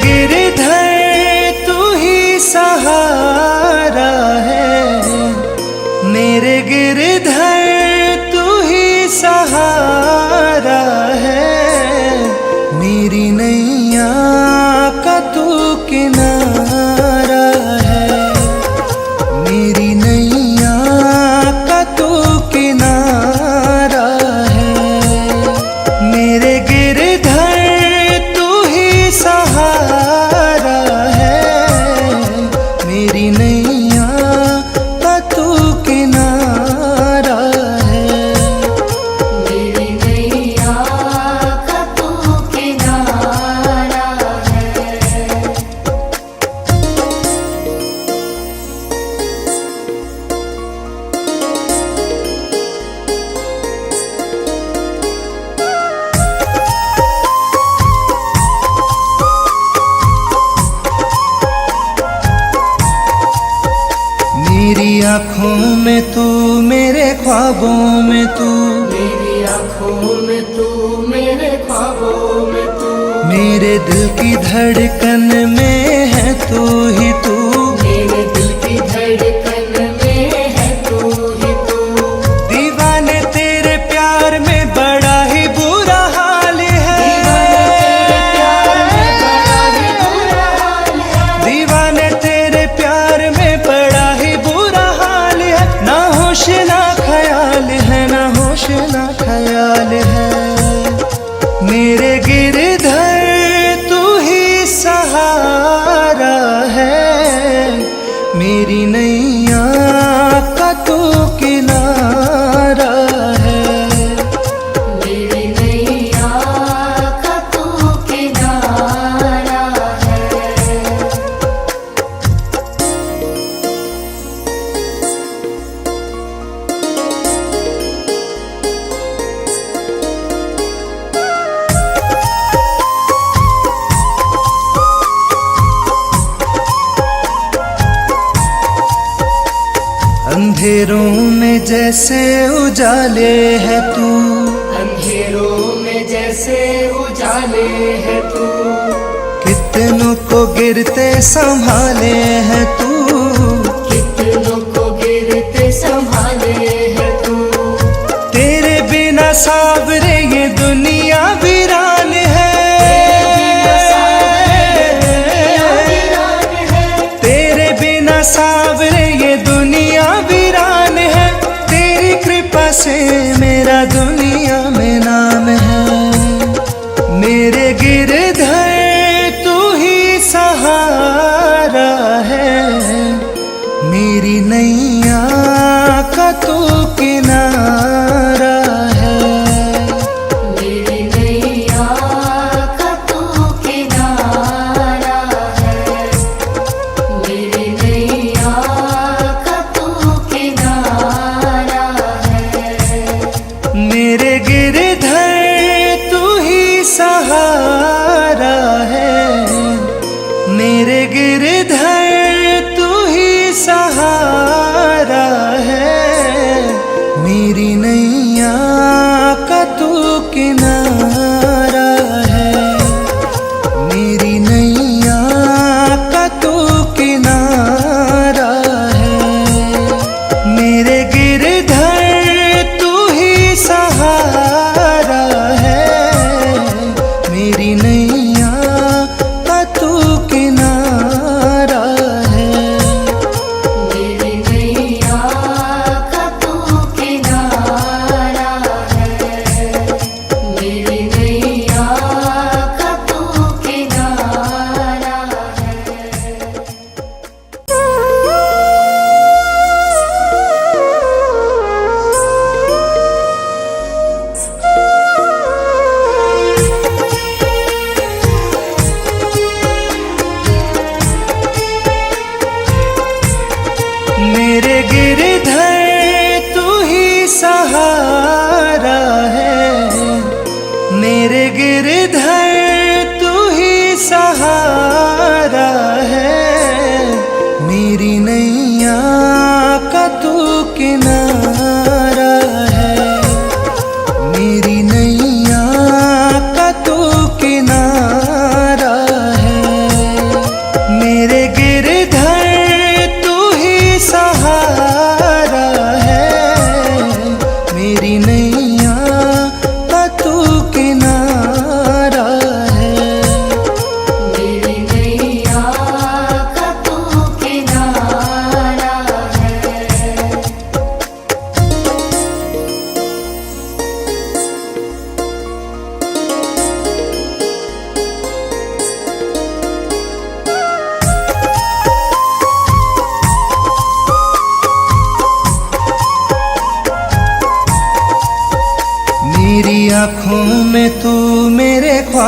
गिरधर तू ही सहारा है, मेरे गिरधर तू ही सहारा है। मेरी नैया का तू किनारा है, मेरी नैया का तू किनारा है। मेरे गिरधर तू ही सहारा है, मेरी नैया का तू किनारा है। मेरी नैया का तू किनारा है। मेरी आँखों में तू, मेरे ख्वाबों में तू, मेरी आँखों में तू, मेरे ख्वाबों में तू, मेरे दिल की धड़कन में है तू ही तू। मेरे दिल की धड़कन में है तू ही तू। दीवाने तेरे प्यार में बड़ा ही बुरा हाल है, दीवाने तेरे प्यार में बड़ा ही बुरा हाल है। ना होश ना ख्याल है, ना होश ना ख्याल है। मेरे गिरधर तू ही सहारा है, मेरी नैया का तू किनारा है। मेरी नैया का तू किनारा है। अंधेरों में जैसे उजाले है तू, अंधेरों में जैसे उजाले है तू, कितनों को गिरते संभाले है तू। कितनों को गिरते संभाले है तू। तेरे बिना सावरे ये दुनिया वीरान है, तेरे बिना सावरे ये दुनिया वीरान है। तेरी कृपा से मेरा दुनिया में नाम है। मेरे गिरधर तू ही सहारा है,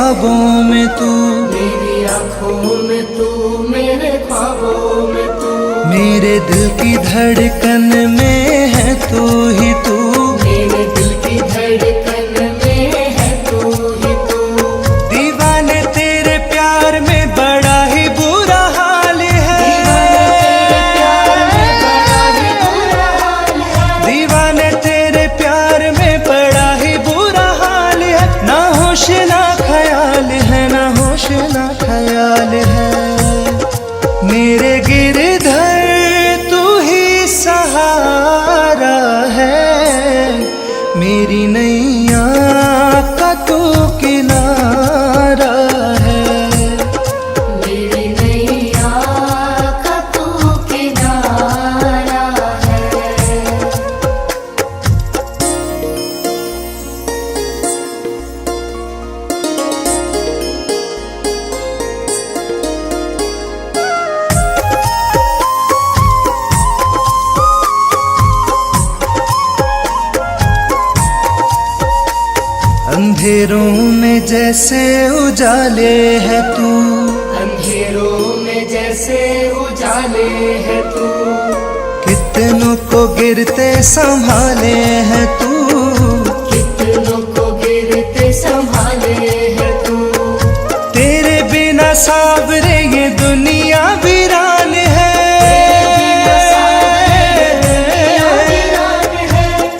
ख्वाबों में तू, मेरी आँखों में तू, मेरे ख्वाबों में तू, मेरे दिल की धड़कन में है तू ही तू, मेरे दिल की धड़कन में है तू ही तू। दीवाने तेरे प्यार में बड़ा ही बुरा हाल है, दीवाने तेरे प्यार में बड़ा ही बुरा हाल है, ना होश ना ख्याल है, ना होश ना ख्याल है। मेरे गिरधर तू ही सहारा है, मेरी नैया का तू किनारा है, मेरी नैया का तू किनारा है। अंधेरों में जैसे उजाले है तू, अंधेरों में जैसे उजाले है तू, कितनों को गिरते संभाले है तू, कितनों को गिरते संभाले है तू। तेरे बिना सावरे ये दुनिया वीरान है,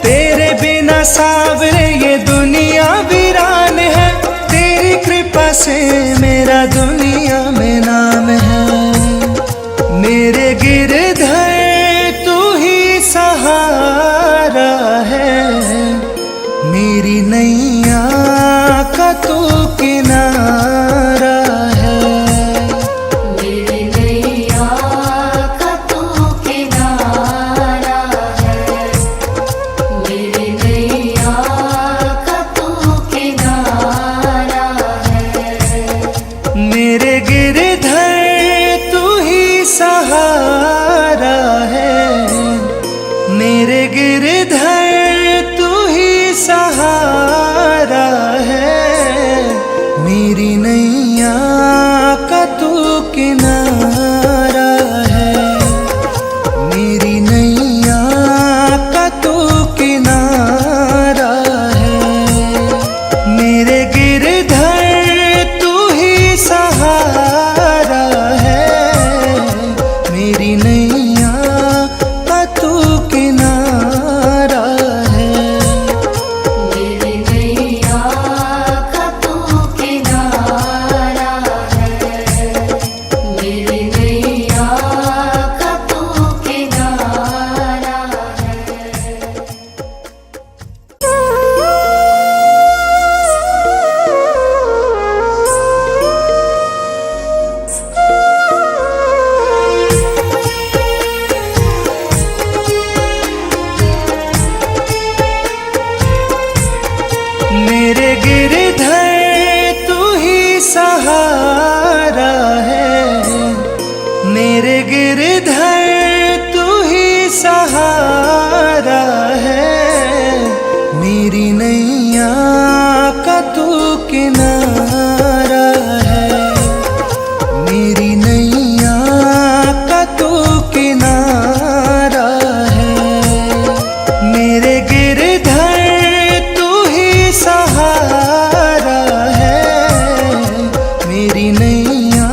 तेरे बिना सावरे ये दुनिया वीरान है, तेरी कृपा से मेरा दुनिया में नाम है। मेरे गिरधर तू ही सहारा है, मेरी नैया का तू किनारा है, मेरी नैया का तू किनारा है, मेरी नैया का तू किनारा है। मेरे गिरधर तू ही सहारा है, मेरे गिरधर तू ही सहारा है, मेरी नैया का तू किनारा है, मेरी नैया का तू किनारा है, मेरे गिरधर तू ही सहारा है, मेरी नैया का तू किनारा है, मेरी नैया का तू किनारा है, मेरी नैया का तू किनारा मेरे गिरधर तू ही सहारा है, मेरे गिरधर तू ही सहारा है, मेरी नैया का तू किनारा है, मेरी नैया का तू किनारा है, मेरे गिरधर तू ही सहारा है, मेरी नैया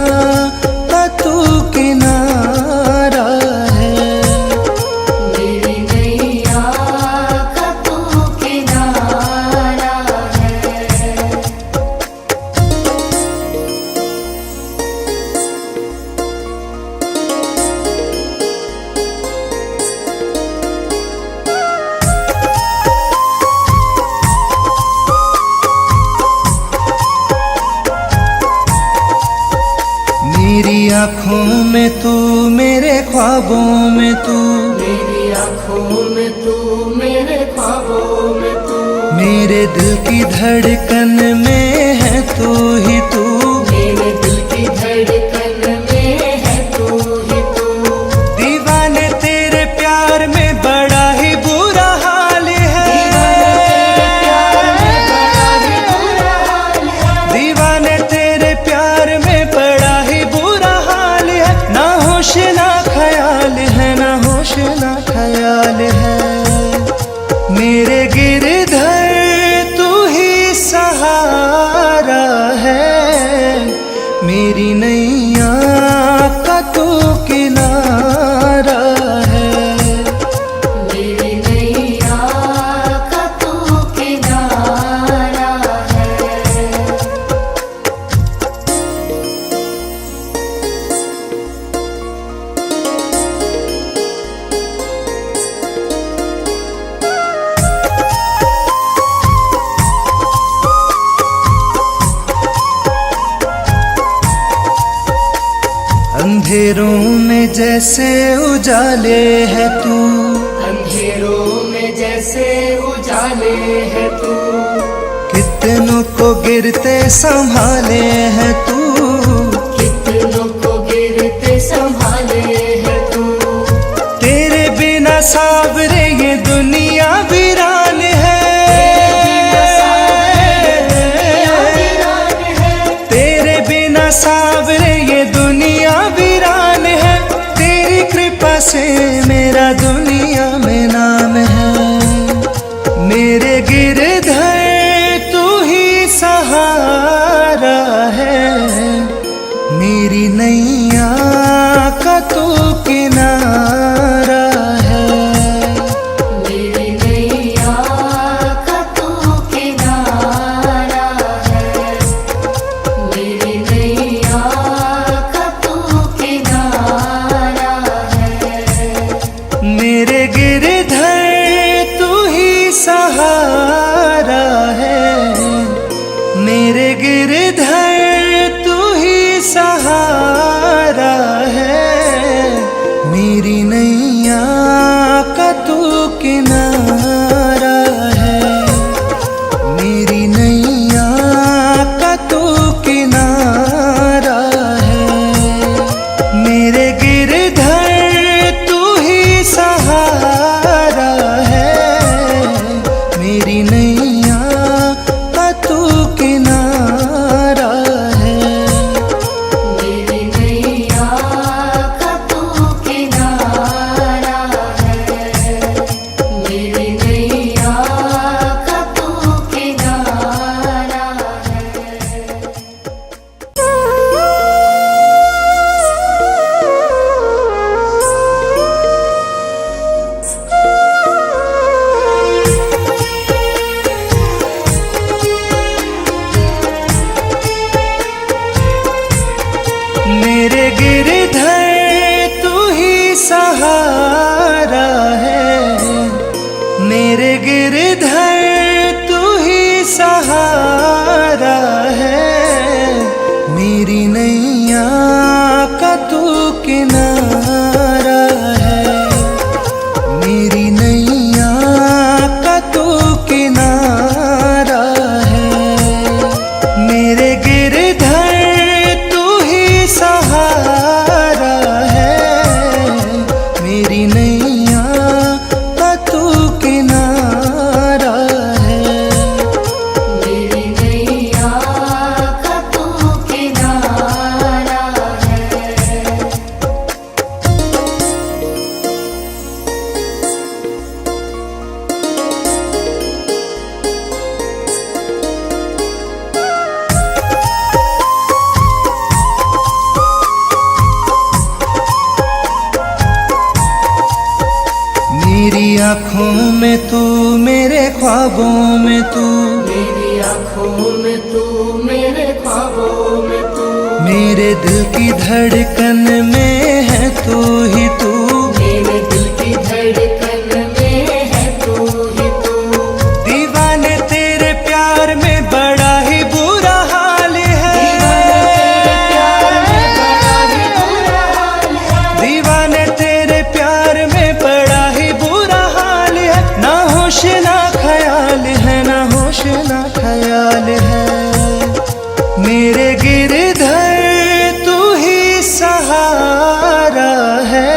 का तू किनारा है, मेरी नैया का तू किनारा है। मेरी आँखों में तू, मेरे ख्वाबों में तू, मेरी आँखों में तू, मेरे ख्वाबों में तू, मेरे दिल की धड़कन में है तू ही तू, मेरे दिल की धड़कन में है तू ही तू। दीवाने तेरे प्यार में बड़ा ही बुरा हाल है, दीवाने तेरे प्यार में बड़ा ही बुरा हाल है, दीवाने मेरी नैया का तू किनारा है। मेरी नैया का तू किनारा है। अंधेरों में जैसे उजाले है तू, अंधेरों में जैसे उजाले है तू, कितनों को गिरते संभाले है तू, कितनों को गिरते संभाले है तू। तेरे बिना सावरे ये दुनिया वीरान है। तेरे बिना सावरे ये दुनिया वीरान है। तेरी कृपा से मेरा दुनिया में नाम है। मेरे गिरधर तू ही सहारा है। मेरी नैया का तू किनारा है। मेरी नैया का तू किनारा है। मेरी नैया का तू किनारा है। मेरे गिरधर तू ही सहारा है। मेरे गिरधर तू ही सहारा है। मेरी नैया का तू किनारा है। मेरी नैया का तू किनारा है। मेरे गिरधर तू ही सहारा है। मेरी नैया का तू किनारा है। मेरी नैया का तू किनारा है। मेरी नैया का तू किनारा मेरे गिरधर तू ही सहारा है। मेरे गिरधर तू ही सहारा है। मेरी नैया का तू किनारा है। मेरी नैया का तू किनारा है। मेरे गिरधर तू ही सहारा है। मेरी नैया का तू किनारा है। मेरी नैया का तू किनारा है। मेरी आँखों में तू, मेरे ख्वाबों में तू, मेरी आँखों में तू, मेरे ख्वाबों में तू, मेरे दिल की धड़कन में है तू ही तू। मेरे दिल की धड़कन में है तू ही तू। दीवाने तेरे प्यार में बड़ा ही बुरा हाल है। दीवाने तेरे प्यार में बड़ा ही बुरा हाल है। ना होश ना ख्याल है, ना होश ना ख्याल है। मेरे गिरधर तू ही सहारा है।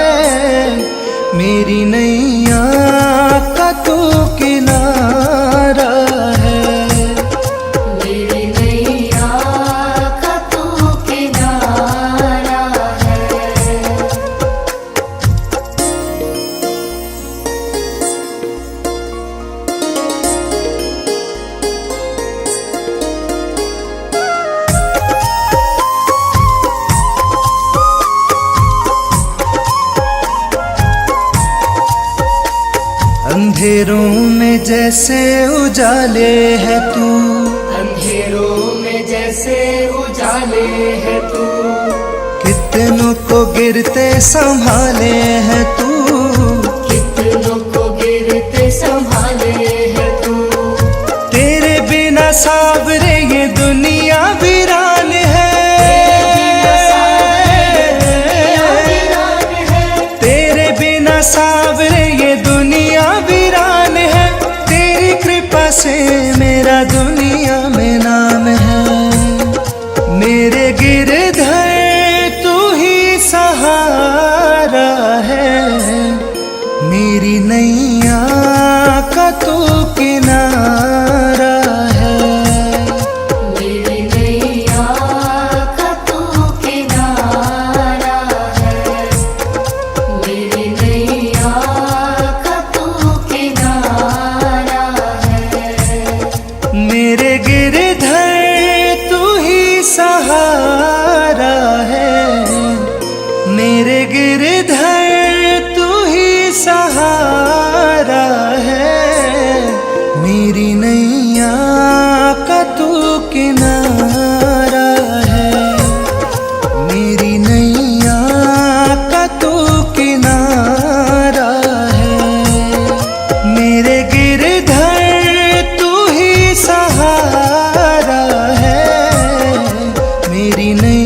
अंधेरों में जैसे उजाले है तू, अंधेरों में जैसे उजाले है तू, कितनों को गिरते संभाले है तू, कितनों को गिरते संभाले है तू। तेरे बिना सावरे ये दुनिया वीरान है, तेरे बिना सावरे ये दुनिया वीरान है। तेरी कृपा से मेरा दुनिया में नाम है। मेरे गिरधर तू ही सहारा है, मेरी नैया का तू किनारा है। मेरी नैया का तू किनारा है, मेरी नैया का तू किनारा है। मेरे गिरधर तू ही सहारा है, मेरे गिरधर तू ही सहारा है। मेरी नैया का तू किनारा है, मेरी नैया का तू किनारा है। मेरे गिरधर तू ही सहारा है, मेरी नैया